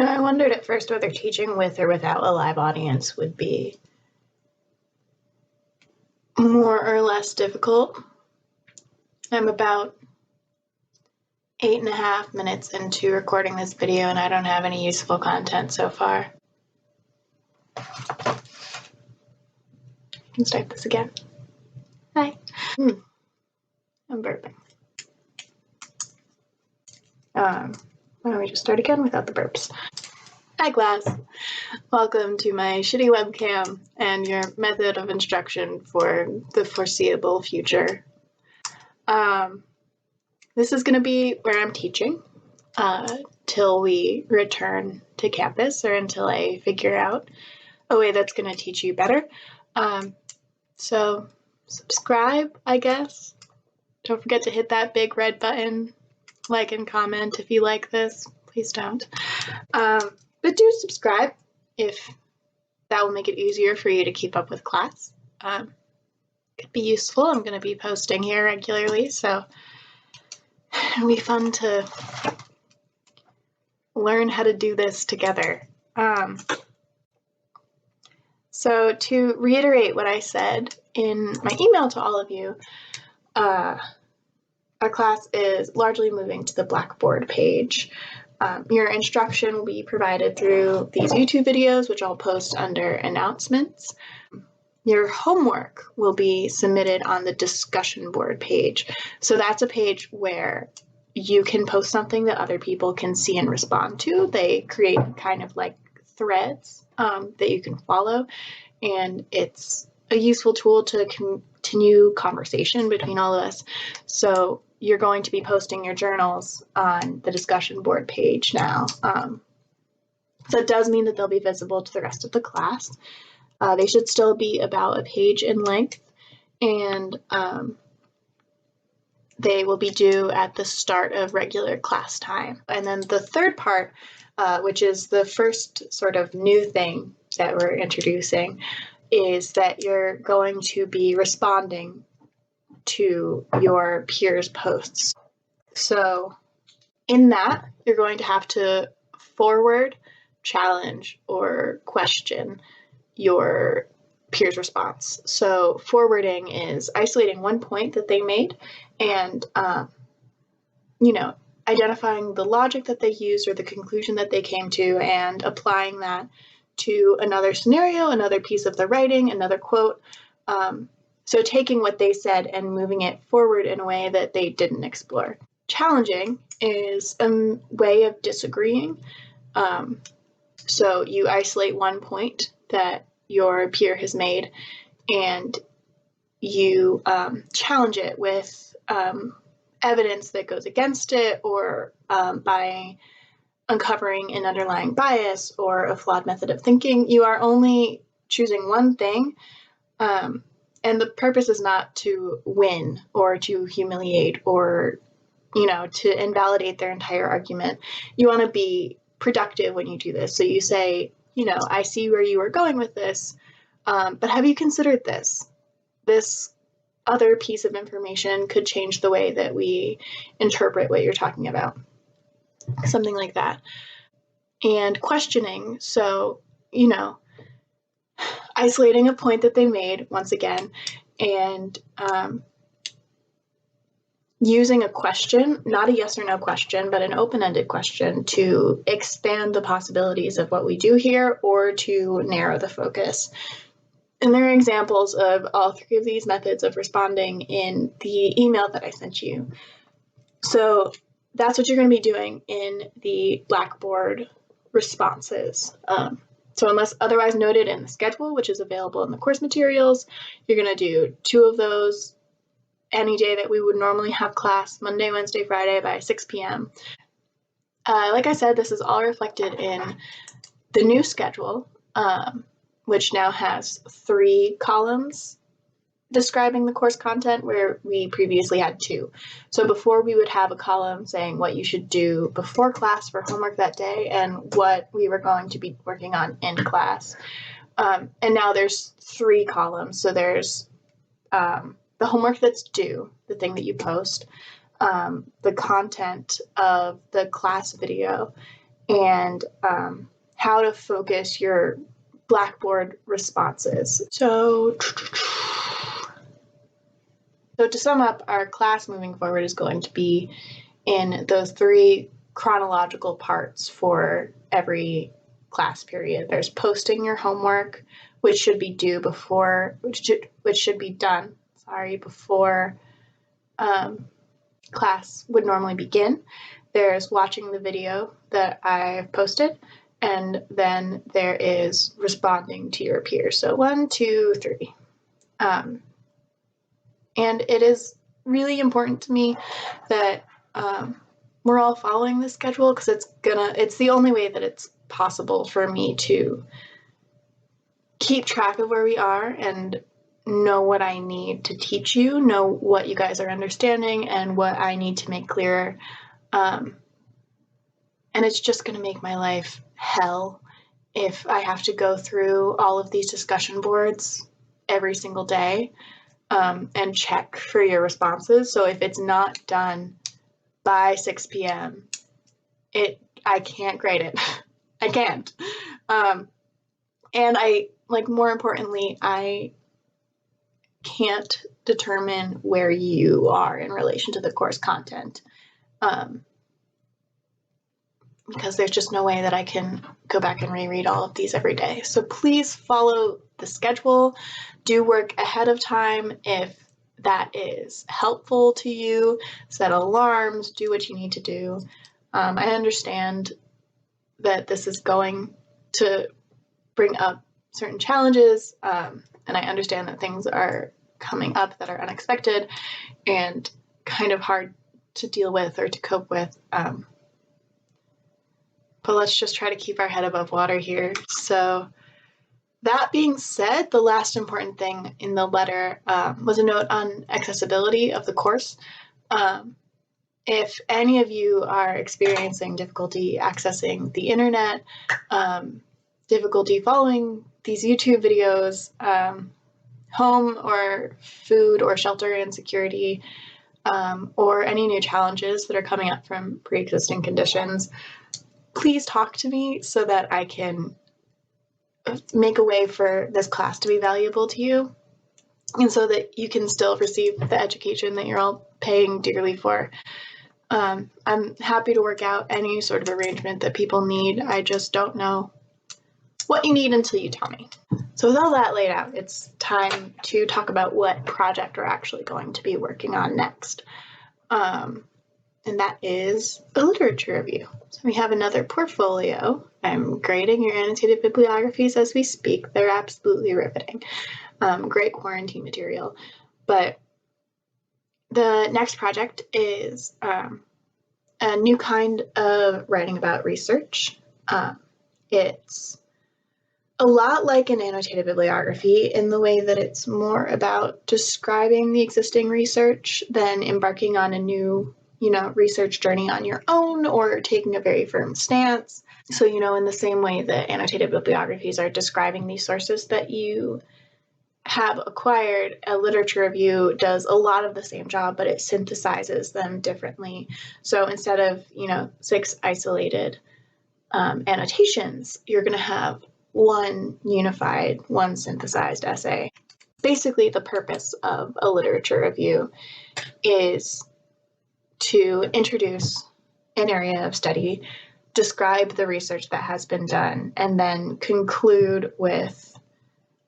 I wondered at first whether teaching with or without a live audience would be more or less difficult. I'm about 8.5 minutes into recording this video and I don't have any useful content so far. I can start this again. Hi. I'm burping. Why don't we just start again without the burps? Hi class. Welcome to my shitty webcam and your method of instruction for the foreseeable future. This is going to be where I'm teaching till we return to campus or until I figure out a way that's going to teach you better. So subscribe, I guess. Don't forget to hit that big red button, like and comment if you like this. Please don't. But do subscribe if that will make it easier for you to keep up with class. Could be useful. I'm going to be posting here regularly, so it'll be fun to learn how to do this together. So to reiterate what I said in my email to all of you, our class is largely moving to the Blackboard page. Your instruction will be provided through these YouTube videos, which I'll post under announcements. Your homework will be submitted on the discussion board page. So that's a page where you can post something that other people can see and respond to. They create kind of like threads that you can follow, and it's a useful tool to continue conversation between all of us. So you're going to be posting your journals on the discussion board page now. So it does mean that they'll be visible to the rest of the class. They should still be about a page in length, and they will be due at the start of regular class time. And then the third part, which is the first sort of new thing that we're introducing, is that you're going to be responding to your peers' posts. So in that, you're going to have to forward, challenge, or question your peers' response. So forwarding is isolating one point that they made and, identifying the logic that they used or the conclusion that they came to and applying that to another scenario, another piece of the writing, another quote. So taking what they said and moving it forward in a way that they didn't explore. Challenging is a way of disagreeing. So you isolate one point that your peer has made and you challenge it with evidence that goes against it, or by uncovering an underlying bias or a flawed method of thinking. You are only choosing one thing, and the purpose is not to win or to humiliate or, to invalidate their entire argument. You want to be productive when you do this. So you say, I see where you are going with this, but have you considered this? This other piece of information could change the way that we interpret what you're talking about. Something like that. And questioning, so, isolating a point that they made, once again, and using a question, not a yes or no question, but an open-ended question to expand the possibilities of what we do here or to narrow the focus. And there are examples of all three of these methods of responding in the email that I sent you. So that's what you're going to be doing in the Blackboard responses. So unless otherwise noted in the schedule, which is available in the course materials, you're going to do 2 of those any day that we would normally have class, Monday, Wednesday, Friday by 6 p.m. Like I said, this is all reflected in the new schedule, which now has 3 columns describing the course content where we previously had 2. So before we would have a column saying what you should do before class for homework that day and what we were going to be working on in class. And now there's 3 columns. So there's the homework that's due, the thing that you post, the content of the class video, and how to focus your Blackboard responses. So to sum up, our class moving forward is going to be in those 3 chronological parts for every class period. There's posting your homework, which should be due before, which should be done, before class would normally begin. There's watching the video that I've posted, and then there is responding to your peers. So 1, 2, 3. And it is really important to me that we're all following this schedule, because it's the only way that it's possible for me to keep track of where we are and know what I need to teach you, know what you guys are understanding, and what I need to make clearer. And it's just going to make my life hell if I have to go through all of these discussion boards every single day and check for your responses. So if it's not done by 6 p.m., I can't grade it. I can't. And more importantly, I can't determine where you are in relation to the course content. Because there's just no way that I can go back and reread all of these every day. So please follow the schedule. Do work ahead of time if that is helpful to you. Set alarms, do what you need to do. I understand that this is going to bring up certain challenges, and I understand that things are coming up that are unexpected and kind of hard to deal with or to cope with. But let's just try to keep our head above water here. So that being said, the last important thing in the letter was a note on accessibility of the course. If any of you are experiencing difficulty accessing the internet, difficulty following these YouTube videos, home or food or shelter insecurity, or any new challenges that are coming up from pre-existing conditions, please talk to me so that I can make a way for this class to be valuable to you, and so that you can still receive the education that you're all paying dearly for. I'm happy to work out any sort of arrangement that people need. I just don't know what you need until you tell me. So with all that laid out, it's time to talk about what project we're actually going to be working on next. And that is a literature review. So we have another portfolio. I'm grading your annotated bibliographies as we speak. They're absolutely riveting. Great quarantine material. But the next project is a new kind of writing about research. It's a lot like an annotated bibliography in the way that it's more about describing the existing research than embarking on a new research journey on your own or taking a very firm stance. So, in the same way that annotated bibliographies are describing these sources that you have acquired, a literature review does a lot of the same job, but it synthesizes them differently. So instead of, 6 isolated annotations, you're going to have one unified, one synthesized essay. Basically, the purpose of a literature review is to introduce an area of study, describe the research that has been done, and then conclude with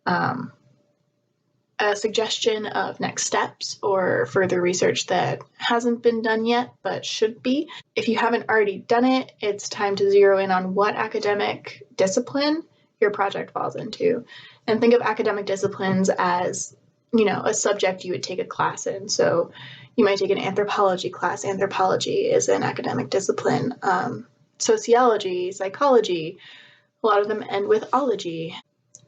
a suggestion of next steps or further research that hasn't been done yet but should be. If you haven't already done it, it's time to zero in on what academic discipline your project falls into. And think of academic disciplines as, a subject you would take a class in. So you might take an anthropology class. Anthropology is an academic discipline. Sociology, psychology, a lot of them end with ology.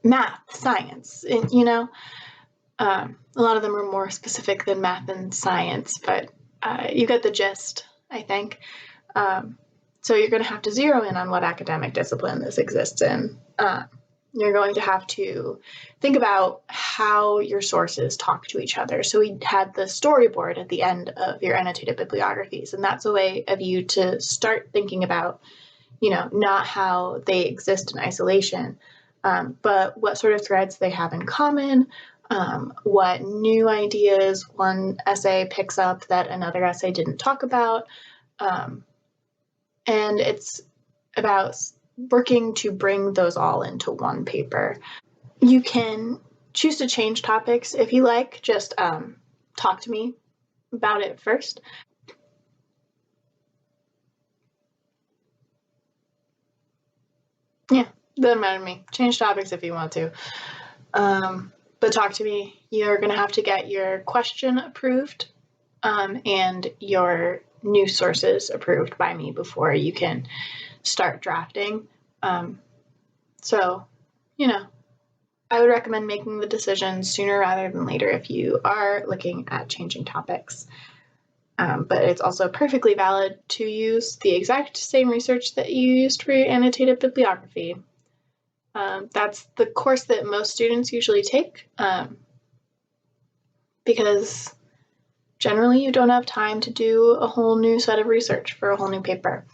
Math, science, and, a lot of them are more specific than math and science, but you get the gist, I think. So you're going to have to zero in on what academic discipline this exists in. You're going to have to think about how your sources talk to each other. So we had the storyboard at the end of your annotated bibliographies, and that's a way of you to start thinking about, not how they exist in isolation, but what sort of threads they have in common, what new ideas one essay picks up that another essay didn't talk about. And it's about working to bring those all into one paper. You can choose to change topics if you like. Just talk to me about it first. Yeah, doesn't matter to me. Change topics if you want to. But talk to me. You're going to have to get your question approved and your new sources approved by me before you can start drafting. So, I would recommend making the decision sooner rather than later if you are looking at changing topics. But it's also perfectly valid to use the exact same research that you used for your annotated bibliography. That's the course that most students usually take because generally you don't have time to do a whole new set of research for a whole new paper.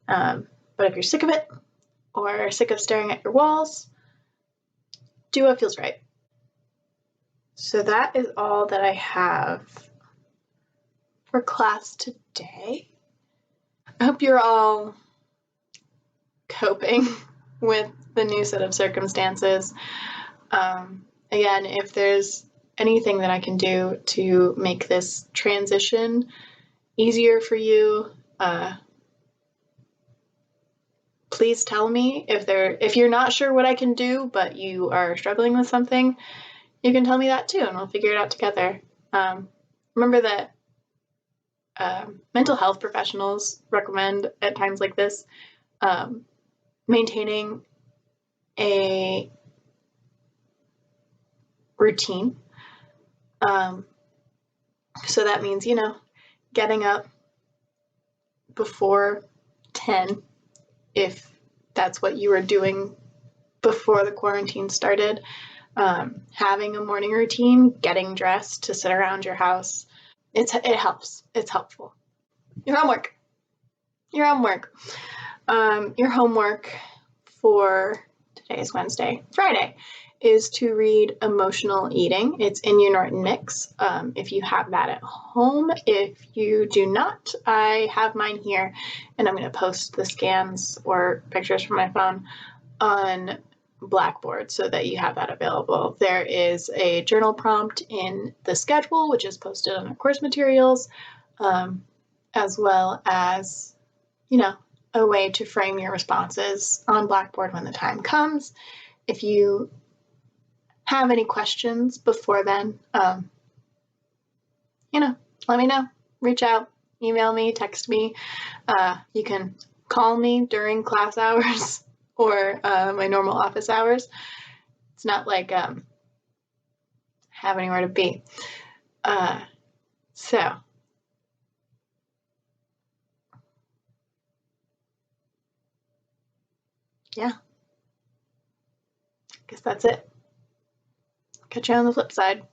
But if you're sick of it or sick of staring at your walls, do what feels right. So that is all that I have for class today. I hope you're all coping with the new set of circumstances. Again, if there's anything that I can do to make this transition easier for you, please tell me. If you're not sure what I can do, but you are struggling with something, you can tell me that too, and we'll figure it out together. Remember that mental health professionals recommend at times like this maintaining a routine. So that means, getting up before 10, if that's what you were doing before the quarantine started. Having a morning routine, getting dressed to sit around your house. It helps. It's helpful. Your homework. Your homework for today is Wednesday. Friday is to read Emotional Eating. It's in your Norton Mix. If you have that at home. If you do not, I have mine here, and I'm going to post the scans or pictures from my phone on Blackboard so that you have that available. There is a journal prompt in the schedule, which is posted on our course materials, as well as, a way to frame your responses on Blackboard when the time comes. If you have any questions before then, let me know. Reach out, email me, text me. You can call me during class hours or my normal office hours. It's not like I have anywhere to be. So yeah, I guess that's it. Catch you on the flip side.